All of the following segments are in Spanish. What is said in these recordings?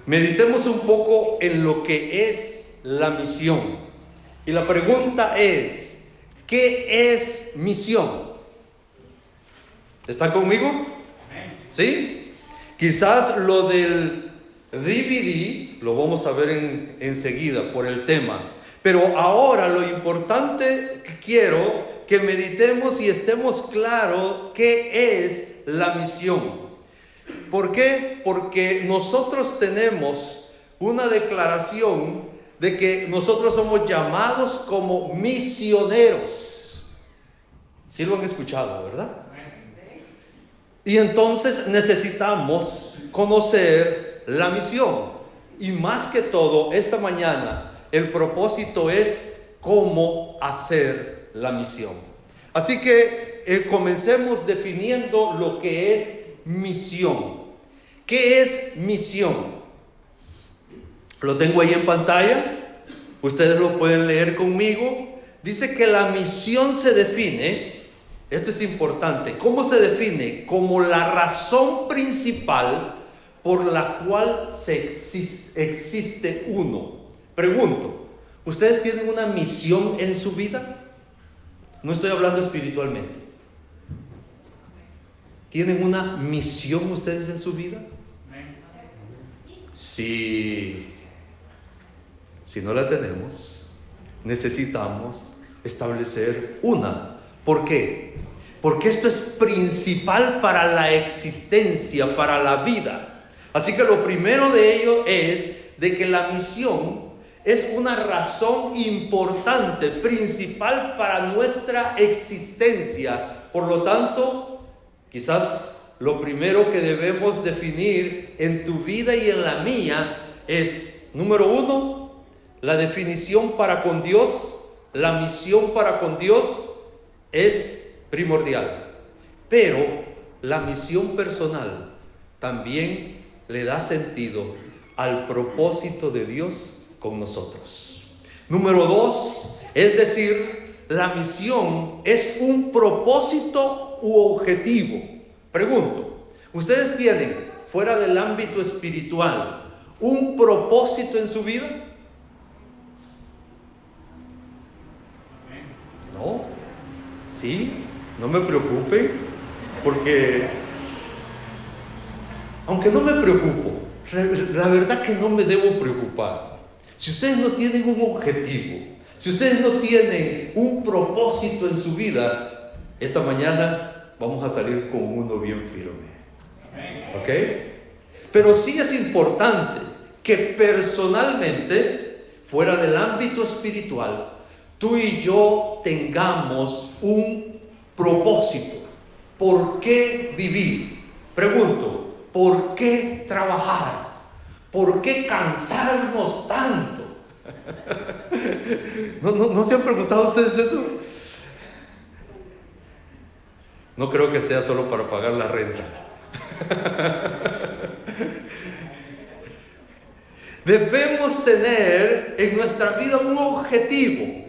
Meditemos un poco en lo que es la misión. Y la pregunta es, ¿qué es misión? ¿Está conmigo? ¿Sí? Quizás lo del DVD lo vamos a ver enseguida por el tema. Pero ahora lo importante que quiero que meditemos y estemos claros qué es la misión. ¿Por qué? Porque nosotros tenemos una declaración de que nosotros somos llamados como misioneros. ¿Sí lo han escuchado, verdad? Y entonces necesitamos conocer la misión. Y más que todo, esta mañana, el propósito es cómo hacer la misión. Así que comencemos definiendo lo que es misión. ¿Qué es misión? Lo tengo ahí en pantalla. Ustedes lo pueden leer conmigo. Dice que la misión se define, esto es importante, ¿cómo se define? Como la razón principal por la cual existe uno. Pregunto, ¿ustedes tienen una misión en su vida? No estoy hablando espiritualmente. ¿Tienen una misión ustedes en su vida? Sí. Si no la tenemos, necesitamos establecer una. ¿Por qué? Porque esto es principal para la existencia, para la vida. Así que lo primero de ello es de que la misión es una razón importante, principal para nuestra existencia. Por lo tanto, quizás lo primero que debemos definir en tu vida y en la mía es, número uno, la definición para con Dios, la misión para con Dios es primordial. Pero la misión personal también le da sentido al propósito de Dios con nosotros. Número dos, es decir, la misión es un propósito u objetivo. Pregunto, ¿ustedes tienen, fuera del ámbito espiritual, un propósito en su vida? ¿No? ¿Sí? No me preocupen, porque aunque no me preocupo, la verdad que no me debo preocupar. Si ustedes no tienen un objetivo, si ustedes no tienen un propósito en su vida, esta mañana vamos a salir con uno bien firme. ¿Ok? Pero sí es importante que personalmente, fuera del ámbito espiritual, tú y yo tengamos un propósito. ¿Por qué vivir? Pregunto, ¿por qué trabajar? ¿Por qué cansarnos tanto? ¿No se han preguntado ustedes eso? No creo que sea solo para pagar la renta. Debemos tener en nuestra vida un objetivo,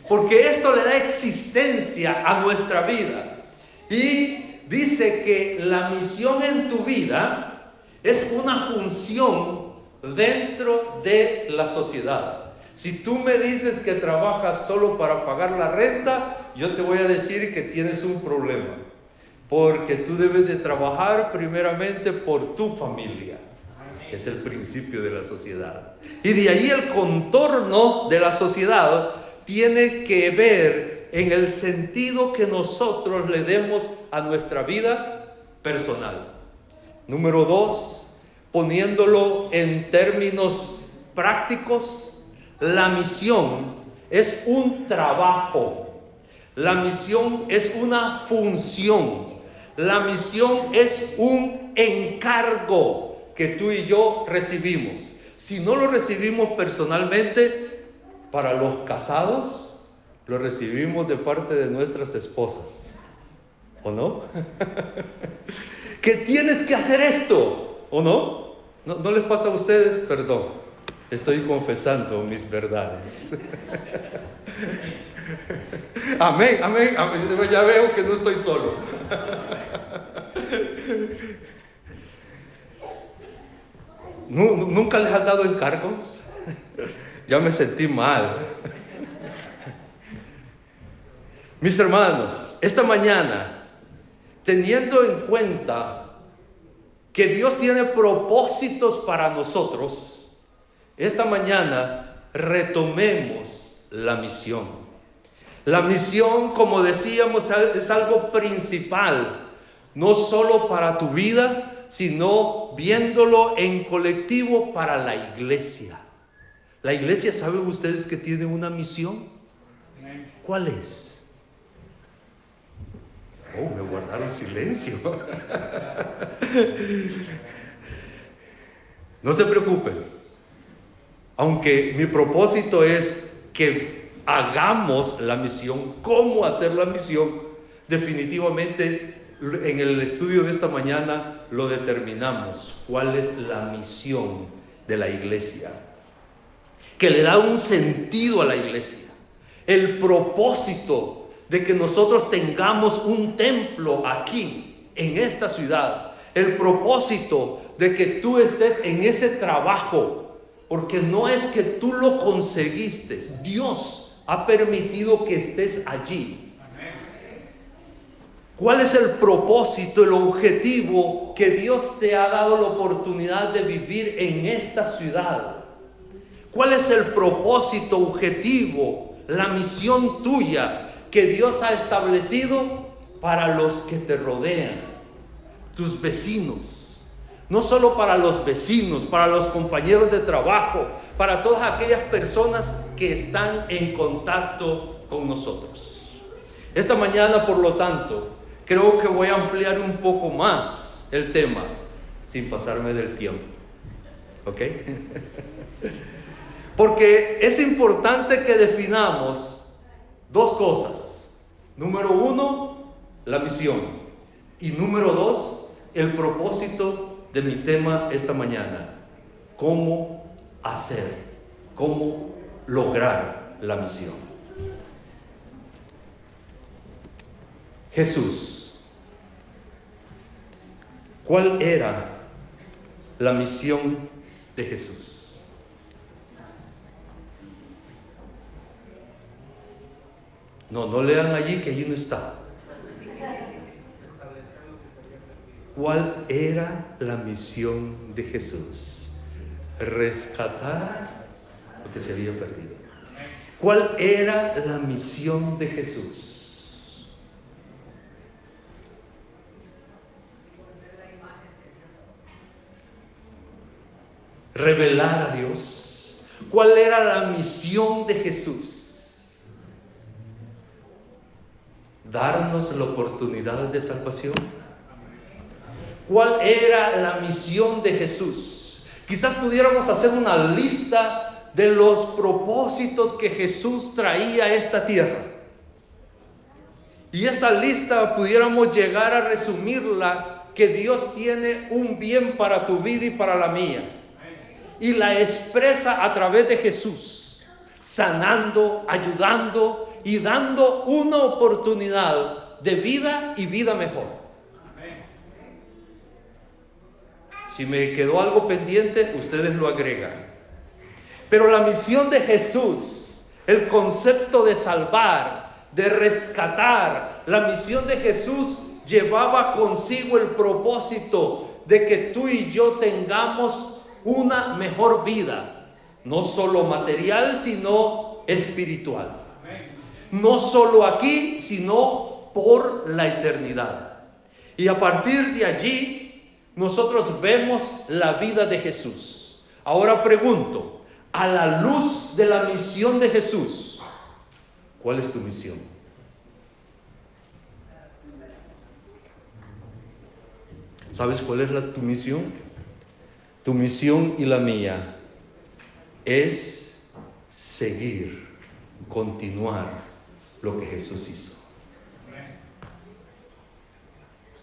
porque esto le da existencia a nuestra vida. Y dice que la misión en tu vida es una función dentro de la sociedad. Si tú me dices que trabajas solo para pagar la renta, yo te voy a decir que tienes un problema, porque tú debes de trabajar primeramente por tu familia. Es el principio de la sociedad. Y de ahí el contorno de la sociedad tiene que ver en el sentido que nosotros le demos a nuestra vida personal. Número dos, poniéndolo en términos prácticos, la misión es un trabajo. La misión es una función. La misión es un encargo que tú y yo recibimos. Si no lo recibimos personalmente, para los casados, lo recibimos de parte de nuestras esposas, ¿o no? Que tienes que hacer esto, ¿o no? ¿No les pasa a ustedes? Perdón, estoy confesando mis verdades. Amén, amén, amén. Ya veo que no estoy solo. ¿Nunca les han dado encargos? Ya me sentí mal. Mis hermanos, esta mañana, teniendo en cuenta que Dios tiene propósitos para nosotros, esta mañana retomemos la misión. La misión, como decíamos, es algo principal, no solo para tu vida, sino viéndolo en colectivo para la iglesia. La iglesia, ¿saben ustedes que tiene una misión? ¿Cuál es? Oh, me guardaron silencio. No se preocupen. Aunque mi propósito es que hagamos la misión, cómo hacer la misión, definitivamente en el estudio de esta mañana lo determinamos. ¿Cuál es la misión de la iglesia? Que le da un sentido a la iglesia. El propósito de que nosotros tengamos un templo aquí, en esta ciudad. El propósito de que tú estés en ese trabajo, porque no es que tú lo conseguiste, Dios ha permitido que estés allí. ¿Cuál es el propósito, el objetivo que Dios te ha dado la oportunidad de vivir en esta ciudad? ¿Cuál es el propósito, objetivo, la misión tuya que Dios ha establecido para los que te rodean, tus vecinos? No solo para los vecinos, para los compañeros de trabajo, para todas aquellas personas que están en contacto con nosotros. Esta mañana, por lo tanto, creo que voy a ampliar un poco más el tema, sin pasarme del tiempo. ¿Ok? Porque es importante que definamos dos cosas. Número uno, la misión. Y número dos, el propósito de mi tema esta mañana. ¿Cómo hacer? ¿Cómo lograr la misión? Jesús. ¿Cuál era la misión de Jesús? No lean allí, que allí no está. ¿Cuál era la misión de Jesús? Rescatar lo que se había perdido. ¿Cuál era la misión de Jesús? Revelar a Dios. ¿Cuál era la misión de Jesús? Darnos la oportunidad de salvación. ¿Cuál era la misión de Jesús? Quizás pudiéramos hacer una lista de los propósitos que Jesús traía a esta tierra. Y esa lista pudiéramos llegar a resumirla, que Dios tiene un bien para tu vida y para la mía. Y la expresa a través de Jesús, sanando, ayudando y dando una oportunidad de vida y vida mejor. Si me quedó algo pendiente, ustedes lo agregan. Pero la misión de Jesús, el concepto de salvar, de rescatar, la misión de Jesús llevaba consigo el propósito de que tú y yo tengamos una mejor vida, no solo material, sino espiritual. No solo aquí, sino por la eternidad. Y a partir de allí, nosotros vemos la vida de Jesús. Ahora pregunto, a la luz de la misión de Jesús, ¿cuál es tu misión? ¿Sabes cuál es tu misión? Tu misión y la mía es seguir, continuar lo que Jesús hizo.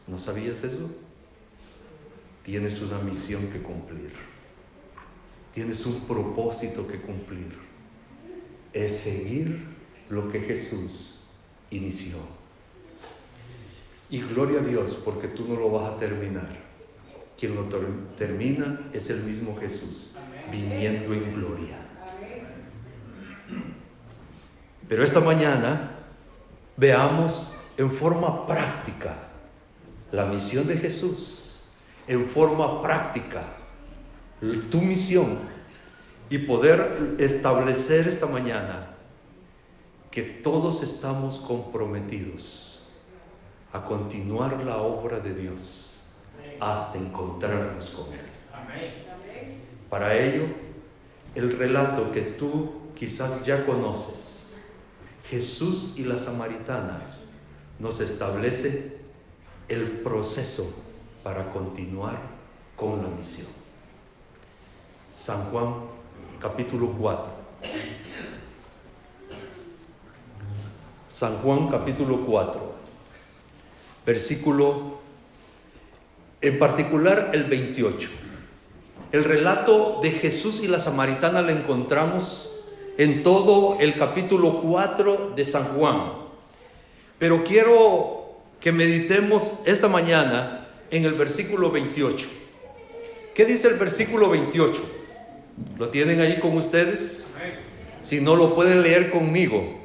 ¿No sabías eso? Tienes una misión que cumplir. Tienes un propósito que cumplir. Es seguir lo que Jesús inició. Y gloria a Dios, porque tú no lo vas a terminar. quien lo termina es el mismo Jesús, viniendo en gloria. Pero esta mañana veamos en forma práctica la misión de Jesús, en forma práctica tu misión, y poder establecer esta mañana que todos estamos comprometidos a continuar la obra de Dios hasta encontrarnos con Él. Para ello, el relato que tú quizás ya conoces, Jesús y la samaritana, nos establece el proceso para continuar con la misión. San Juan, capítulo 4. San Juan, capítulo 4, versículo, en particular el 28. El relato de Jesús y la samaritana lo encontramos en todo el capítulo 4 de San Juan. Pero quiero que meditemos esta mañana en el versículo 28. ¿Qué dice el versículo 28? ¿Lo tienen ahí con ustedes? Si no, lo pueden leer conmigo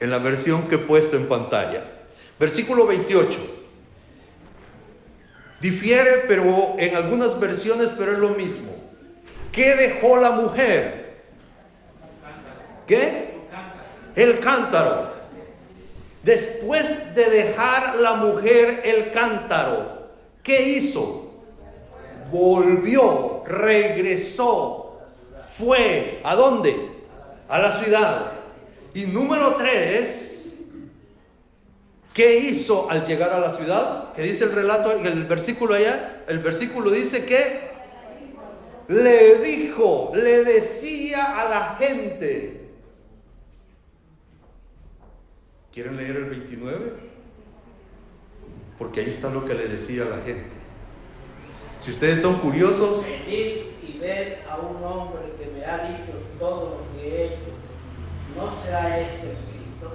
en la versión que he puesto en pantalla. Versículo 28. Difiere, pero en algunas versiones, pero es lo mismo. ¿Qué dejó la mujer? ¿Qué? El cántaro. Después de dejar la mujer el cántaro, ¿qué hizo? Volvió, regresó, fue. ¿A dónde? A la ciudad. Y número 3, ¿qué hizo al llegar a la ciudad? ¿Qué dice el relato en el versículo allá? El versículo dice que le dijo, le decía a la gente. ¿Quieren leer el 29? Porque ahí está lo que le decía a la gente. Si ustedes son curiosos, venid y ved a un hombre que me ha dicho todo lo que he hecho. ¿No será este el Cristo?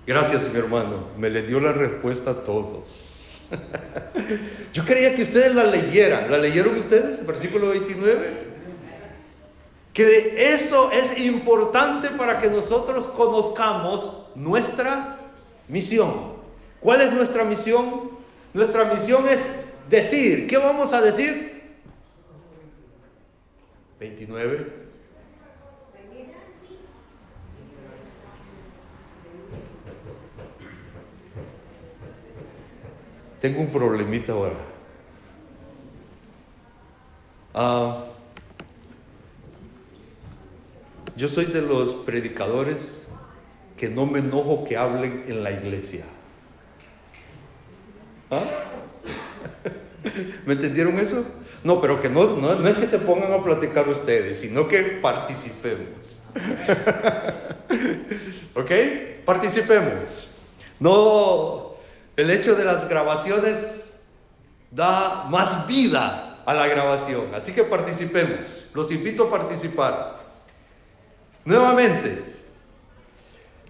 gracias, mi hermano, me le dio la respuesta a todos. Yo quería que ustedes la leyeran. ¿La leyeron ustedes? Versículo 29. Que eso es importante para que nosotros conozcamos nuestra misión. ¿Cuál es nuestra misión? Nuestra misión es decir. ¿Qué vamos a decir? 29. Tengo un problemita ahora. Yo soy de los predicadores que no me enojo que hablen en la iglesia. ¿Ah? ¿Me entendieron eso? No, pero que no es que se pongan a platicar ustedes, sino que participemos. ¿Ok? Participemos. No, el hecho de las grabaciones da más vida a la grabación. Así que participemos. Los invito a participar. Nuevamente,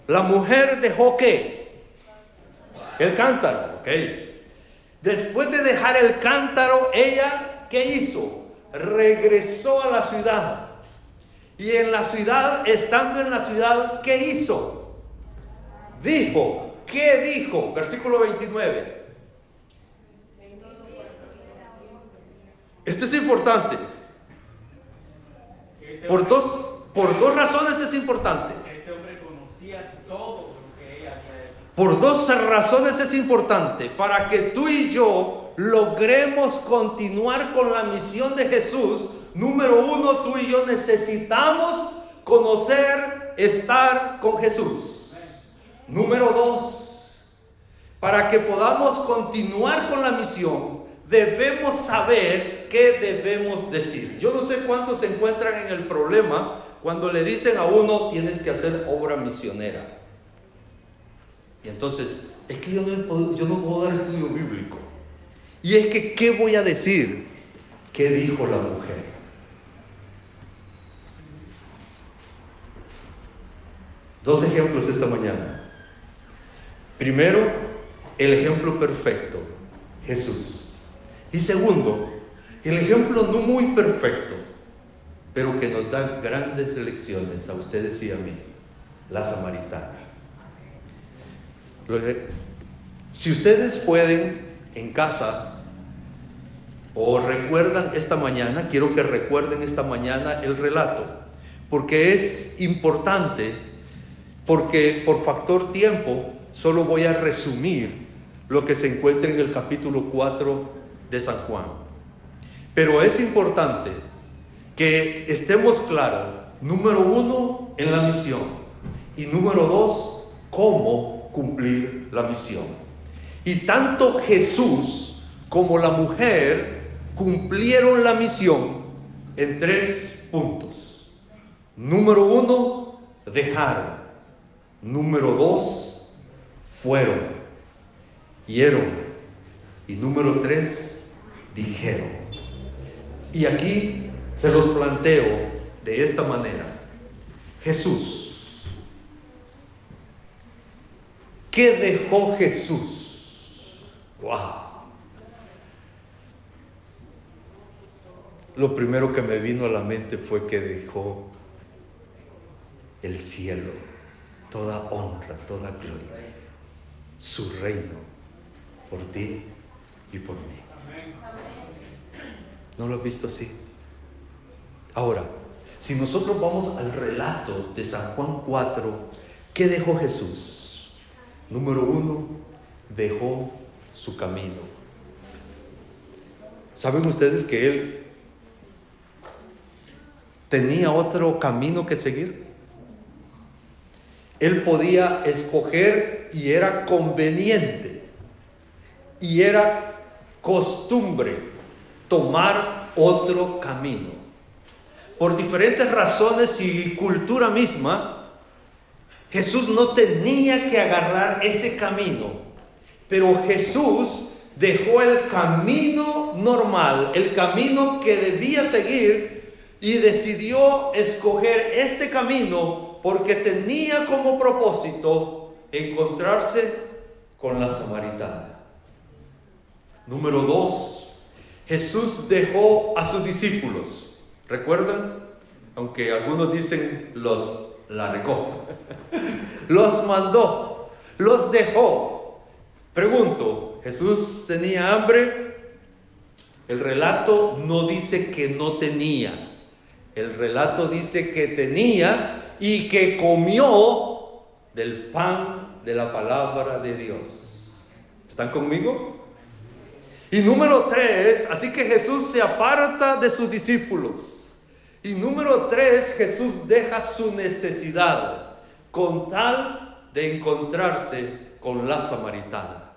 la mujer dejó ¿qué? El cántaro, ok. Después de dejar el cántaro, ella, ¿qué hizo? Regresó a la ciudad. Y en la ciudad, estando en la ciudad, ¿qué hizo? Dijo, ¿qué dijo? Versículo 29. Esto es importante. Por dos razones es importante. Este hombre conocía todo lo que ella había hecho. Por dos razones es importante. Para que tú y yo logremos continuar con la misión de Jesús. Número 1, tú y yo necesitamos conocer, estar con Jesús. Número 2, para que podamos continuar con la misión, debemos saber qué debemos decir. Yo no sé cuántos se encuentran en el problema cuando le dicen a uno, tienes que hacer obra misionera. Y entonces, es que yo no puedo dar estudio bíblico. Y es que, ¿qué voy a decir? ¿Qué dijo la mujer? Dos ejemplos esta mañana. Primero, el ejemplo perfecto, Jesús. Y segundo, el ejemplo no muy perfecto, pero que nos da grandes lecciones a ustedes y a mí, la samaritana. Si ustedes pueden en casa o recuerdan esta mañana, quiero que recuerden esta mañana el relato, porque es importante, porque por factor tiempo solo voy a resumir lo que se encuentra en el capítulo 4 de San Juan. Pero es importante que estemos claros, número 1, en la misión, y número 2, cómo cumplir la misión. Y tanto Jesús como la mujer cumplieron la misión en 3 puntos. Número 1, dejaron. Número 2, fueron, oyeron. Y número 3, dijeron. Y aquí se los planteo de esta manera. Jesús, ¿qué dejó Jesús? ¡Wow! Lo primero que me vino a la mente fue que dejó el cielo, toda honra, toda gloria, su reino, por ti y por mí. ¿No lo has visto así? Ahora, si nosotros vamos al relato de San Juan 4, ¿qué dejó Jesús? Número 1, dejó su camino. ¿Saben ustedes que Él tenía otro camino que seguir? Él podía escoger y era conveniente y era costumbre tomar otro camino. Por diferentes razones y cultura misma, Jesús no tenía que agarrar ese camino, pero Jesús dejó el camino normal, el camino que debía seguir, y decidió escoger este camino porque tenía como propósito encontrarse con la samaritana. Número 2, Jesús dejó a sus discípulos. ¿Recuerdan? Aunque algunos dicen los largó. Los mandó, los dejó. Pregunto, ¿Jesús tenía hambre? El relato no dice que no tenía. El relato dice que tenía y que comió del pan de la palabra de Dios. ¿Están conmigo? Y número 3, así que Jesús se aparta de sus discípulos. Y número 3, Jesús deja su necesidad con tal de encontrarse con la samaritana.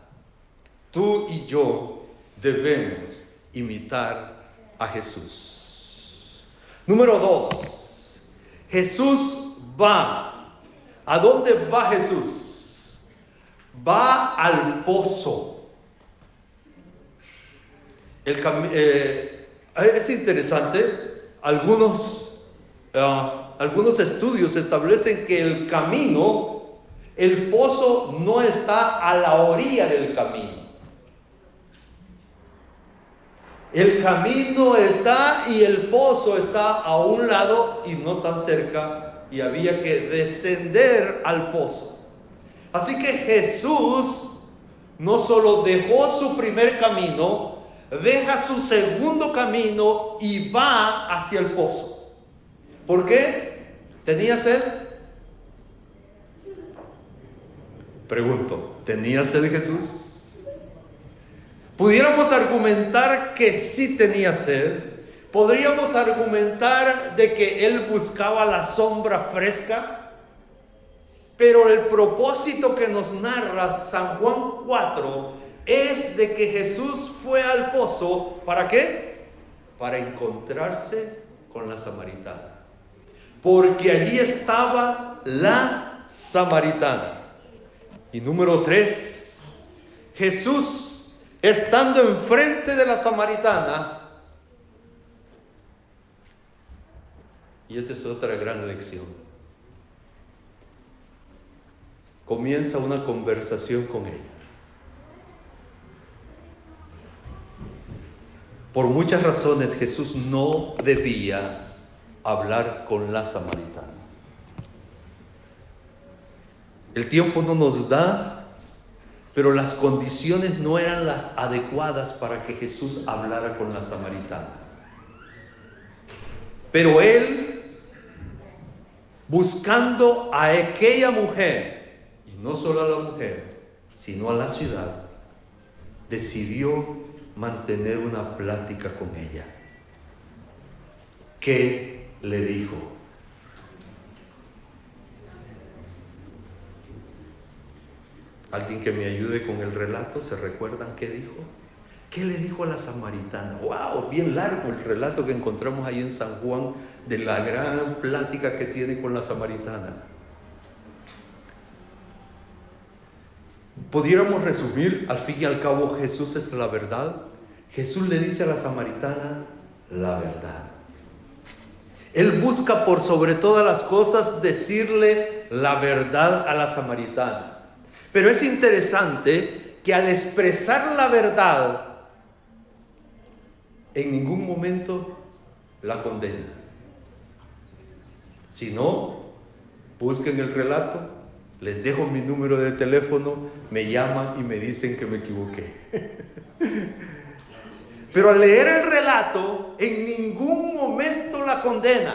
Tú y yo debemos imitar a Jesús. Número 2, Jesús va. ¿A dónde va Jesús? Va al pozo. Es interesante, algunos estudios establecen que el camino, el pozo no está a la orilla del camino. El camino está y el pozo está a un lado y no tan cerca, y había que descender al pozo. Así que Jesús no solo dejó su primer camino, deja su segundo camino y va hacia el pozo. ¿Por qué? ¿Tenía sed? Pregunto, ¿tenía sed Jesús? Pudiéramos argumentar que sí tenía sed. Podríamos argumentar de que él buscaba la sombra fresca. Pero el propósito que nos narra San Juan 4 es de que Jesús fue al pozo. ¿Para qué? Para encontrarse con la samaritana. Porque allí estaba la samaritana. Y número 3, Jesús, estando enfrente de la samaritana, y esta es otra gran lección, comienza una conversación con ella. Por muchas razones Jesús no debía hablar con la samaritana. El tiempo no nos da, pero las condiciones no eran las adecuadas para que Jesús hablara con la samaritana. Pero él, buscando a aquella mujer, y no solo a la mujer, sino a la ciudad, decidió mantener una plática con ella. ¿Qué le dijo? ¿Alguien que me ayude con el relato? ¿Se recuerdan qué dijo? ¿Qué le dijo a la samaritana? ¡Wow! Bien largo el relato que encontramos ahí en San Juan de la gran plática que tiene con la samaritana. Pudiéramos resumir, al fin y al cabo, Jesús es la verdad. Jesús le dice a la samaritana la verdad. Él busca por sobre todas las cosas decirle la verdad a la samaritana. Pero es interesante que al expresar la verdad, en ningún momento la condena. Si no, busquen el relato, les dejo mi número de teléfono, me llaman y me dicen que me equivoqué. Pero al leer el relato, en ningún momento la condena,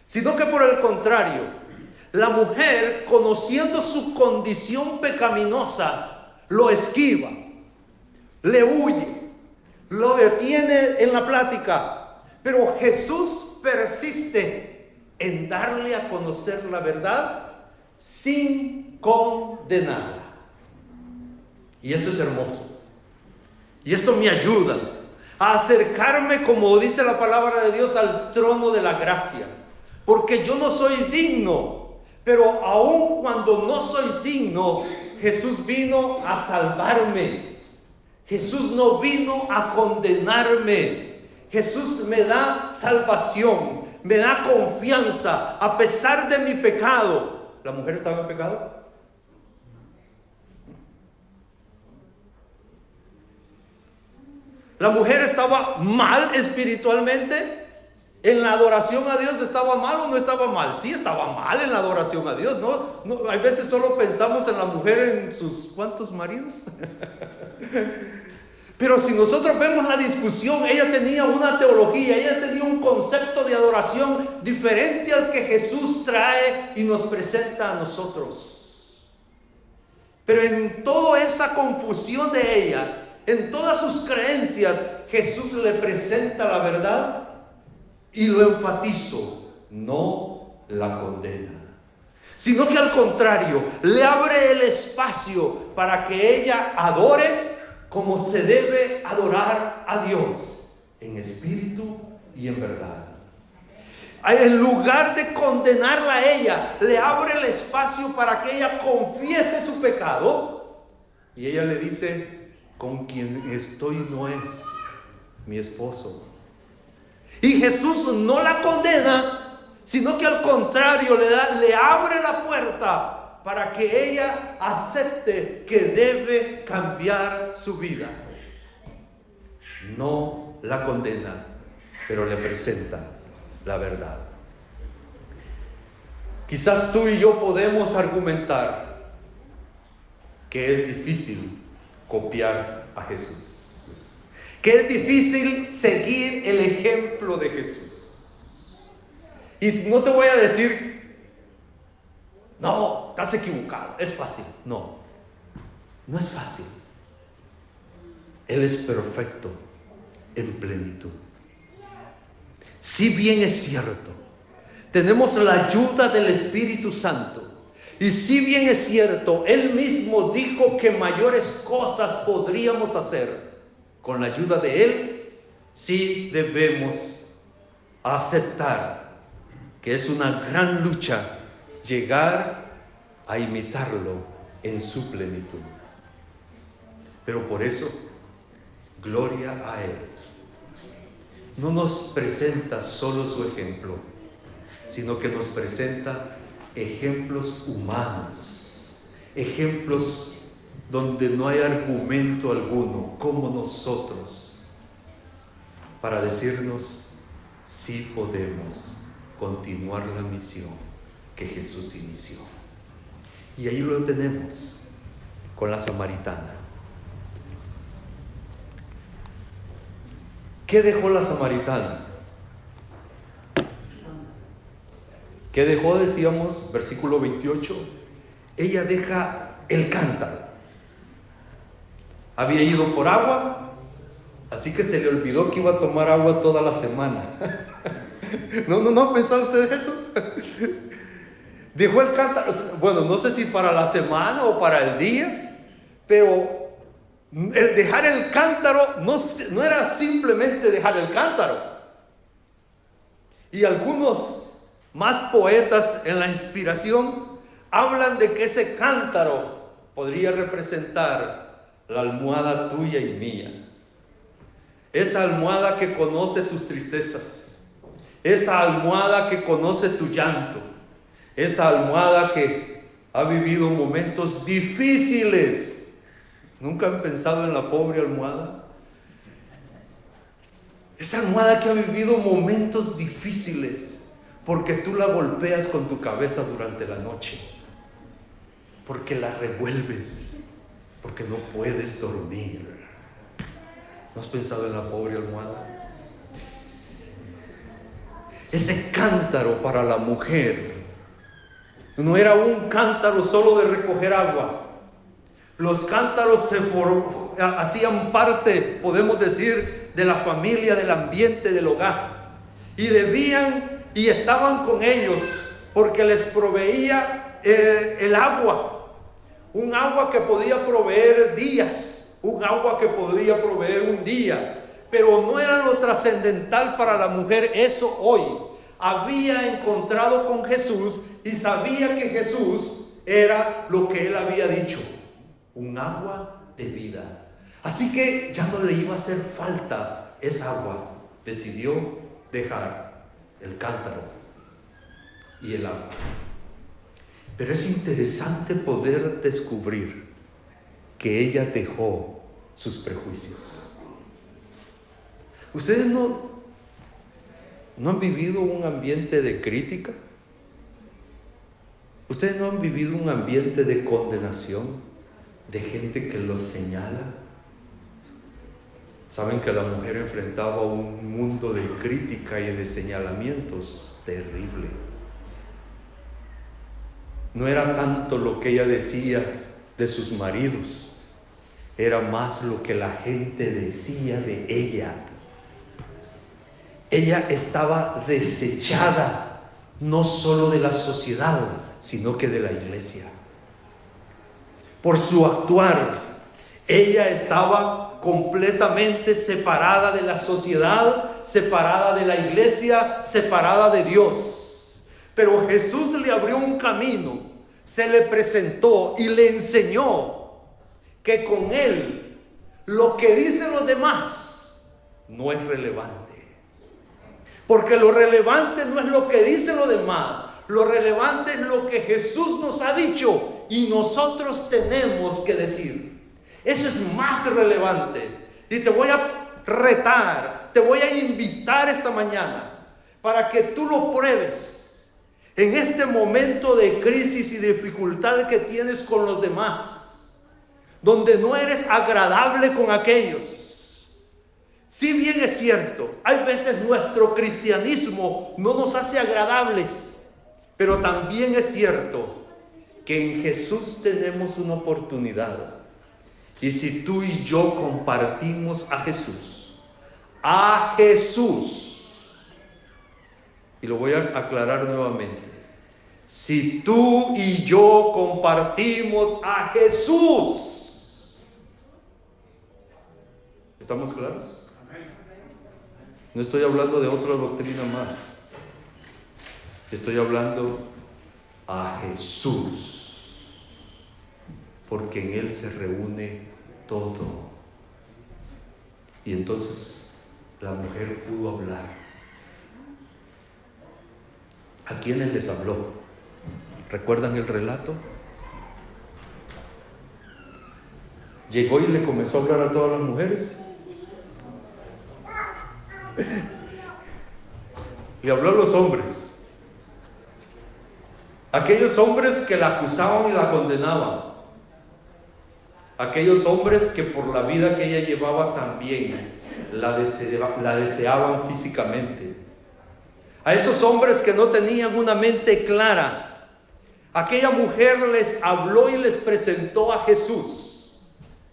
sino que por el contrario, la mujer, conociendo su condición pecaminosa, lo esquiva, le huye, lo detiene en la plática. Pero Jesús persiste en darle a conocer la verdad sin condenarla. Y esto es hermoso. Y esto me ayuda a acercarme, como dice la palabra de Dios, al trono de la gracia. Porque yo no soy digno, pero aun cuando no soy digno, Jesús vino a salvarme. Jesús no vino a condenarme. Jesús me da salvación, me da confianza a pesar de mi pecado. ¿La mujer estaba en pecado? ¿La mujer estaba mal espiritualmente? ¿En la adoración a Dios estaba mal o no estaba mal? Sí, estaba mal en la adoración a Dios, ¿no? Hay veces solo pensamos en la mujer en sus ¿cuántos maridos? Pero si nosotros vemos la discusión, ella tenía una teología, ella tenía un concepto de adoración diferente al que Jesús trae y nos presenta a nosotros. Pero en toda esa confusión de ella, en todas sus creencias, Jesús le presenta la verdad y lo enfatizo, no la condena, sino que al contrario, le abre el espacio para que ella adore como se debe adorar a Dios, en espíritu y en verdad. En lugar de condenarla a ella, le abre el espacio para que ella confiese su pecado. Y ella le dice: con quien estoy no es mi esposo. Y Jesús no la condena, sino que al contrario le abre la puerta para que ella acepte que debe cambiar su vida. No la condena, pero le presenta la verdad. Quizás tú y yo podemos argumentar que es difícil copiar a Jesús, que es difícil seguir el ejemplo de Jesús. Y no te voy a decir: no, estás equivocado, es fácil. No, no es fácil. Él es perfecto en plenitud. Si bien es cierto, tenemos la ayuda del Espíritu Santo. Y si bien es cierto, Él mismo dijo que mayores cosas podríamos hacer. Con la ayuda de Él, sí debemos aceptar que es una gran lucha llegar a imitarlo en su plenitud. Pero por eso, gloria a Él. No nos presenta solo su ejemplo, sino que nos presenta ejemplos humanos, ejemplos donde no hay argumento alguno, como nosotros para decirnos: sí podemos continuar la misión que Jesús inició. Y ahí lo tenemos con la samaritana. ¿Qué dejó la samaritana? ¿Qué dejó? Decíamos, versículo 28. Ella deja el cántaro. Había ido por agua, así que se le olvidó que iba a tomar agua toda la semana. ¿No han pensado ustedes eso? Dejó el cántaro, bueno, no sé si para la semana o para el día, pero el dejar el cántaro no era simplemente dejar el cántaro. Y algunos más poetas en la inspiración hablan de que ese cántaro podría representar la almohada tuya y mía. Esa almohada que conoce tus tristezas, esa almohada que conoce tu llanto, esa almohada que ha vivido momentos difíciles. ¿Nunca han pensado en la pobre almohada? Esa almohada que ha vivido momentos difíciles, porque tú la golpeas con tu cabeza durante la noche, porque la revuelves, porque no puedes dormir. ¿No has pensado en la pobre almohada? Ese cántaro para la mujer no era un cántaro solo de recoger agua. Los cántaros hacían parte, podemos decir, de la familia, del ambiente, del hogar. Y debían y estaban con ellos porque les proveía el agua. Un agua que podía proveer días, un agua que podía proveer un día. Pero no era lo trascendental para la mujer eso hoy. Había encontrado con Jesús y sabía que Jesús era lo que él había dicho: un agua de vida. Así que ya no le iba a hacer falta esa agua. Decidió dejar el cántaro y el agua. Pero es interesante poder descubrir que ella dejó sus prejuicios. ¿Ustedes no han vivido un ambiente de crítica? ¿Ustedes no han vivido un ambiente de condenación? De gente que los señala. Saben que la mujer enfrentaba un mundo de crítica y de señalamientos terrible. No era tanto lo que ella decía de sus maridos, era más lo que la gente decía de ella. Ella estaba desechada, no solo de la sociedad, sino que de la iglesia. Por su actuar, ella estaba completamente separada de la sociedad, separada de la iglesia, separada de Dios. Pero Jesús le abrió un camino, se le presentó y le enseñó que con él lo que dicen los demás no es relevante. Porque lo relevante no es lo que dicen los demás, lo relevante es lo que Jesús nos ha dicho y nosotros tenemos que decir. Eso es más relevante. Y te voy a retar, te voy a invitar esta mañana para que tú lo pruebes en este momento de crisis y dificultad que tienes con los demás, donde no eres agradable con aquellos. Si bien es cierto, hay veces nuestro cristianismo no nos hace agradables, pero también es cierto que en Jesús tenemos una oportunidad. Y si tú y yo compartimos a Jesús, y lo voy a aclarar nuevamente, si tú y yo compartimos a Jesús, ¿estamos claros? No estoy hablando de otra doctrina más, estoy hablando a Jesús, porque en Él se reúne todo. Y entonces la mujer pudo hablar. ¿A quiénes les habló? ¿Recuerdan el relato? Llegó y le comenzó a hablar a todas las mujeres. Le habló a los hombres, aquellos hombres que la acusaban y la condenaban, aquellos hombres que por la vida que ella llevaba también la deseaban físicamente, a esos hombres que no tenían una mente clara. Aquella mujer les habló y les presentó a Jesús,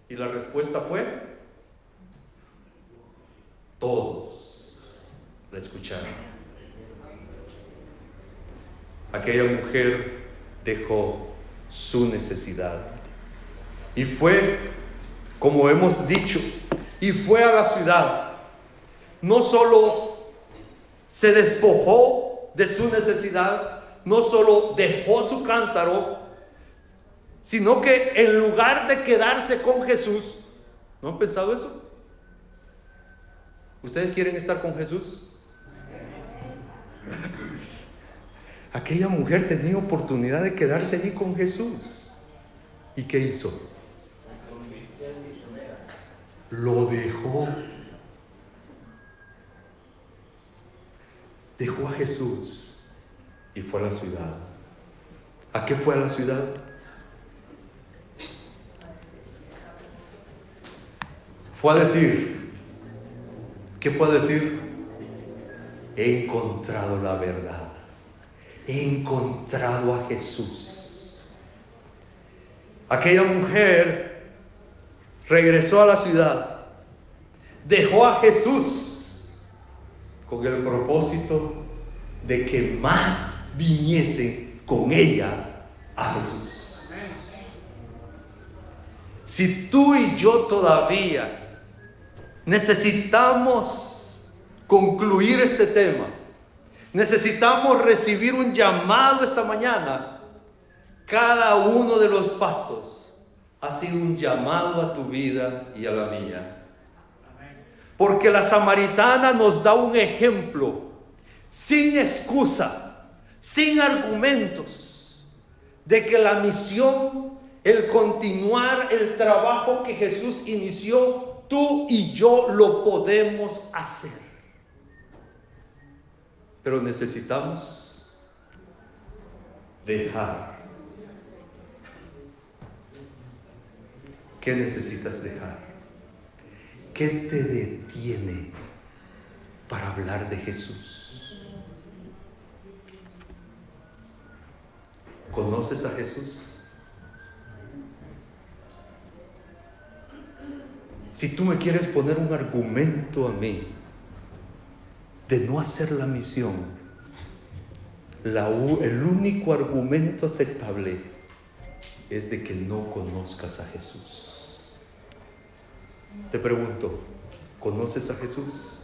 y la respuesta fue: todos la escucharon. Aquella mujer dejó su necesidad y fue, como hemos dicho, y fue a la ciudad. No solo se despojó de su necesidad, no solo dejó su cántaro, sino que en lugar de quedarse con Jesús, ¿no han pensado eso? ¿Ustedes quieren estar con Jesús? Aquella mujer tenía oportunidad de quedarse allí con Jesús. ¿Y qué hizo? Lo dejó. Dejó a Jesús y fue a la ciudad. ¿A qué fue a la ciudad? Fue a decir, ¿qué fue a decir? He encontrado la verdad. He encontrado a Jesús. Aquella mujer regresó a la ciudad, dejó a Jesús con el propósito de que más viniesen con ella a Jesús. Si tú y yo todavía necesitamos concluir este tema, necesitamos recibir un llamado esta mañana. Cada uno de los pasos ha sido un llamado a tu vida y a la mía. Porque la samaritana nos da un ejemplo, sin excusa, sin argumentos, de que la misión, el continuar el trabajo que Jesús inició, tú y yo lo podemos hacer. Pero necesitamos dejar. ¿Qué necesitas dejar? ¿Qué te detiene para hablar de Jesús? ¿Conoces a Jesús? Si tú me quieres poner un argumento a mí de no hacer la misión, el único argumento aceptable es de que no conozcas a Jesús. Te pregunto, ¿conoces a Jesús?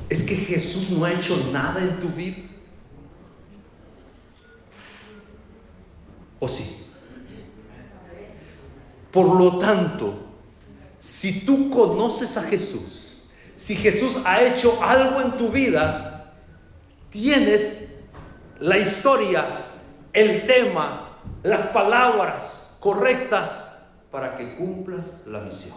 ¿Es que Jesús no ha hecho nada en tu vida? ¿O sí? Por lo tanto, si tú conoces a Jesús, si Jesús ha hecho algo en tu vida, tienes la historia, el tema, las palabras correctas para que cumplas la misión.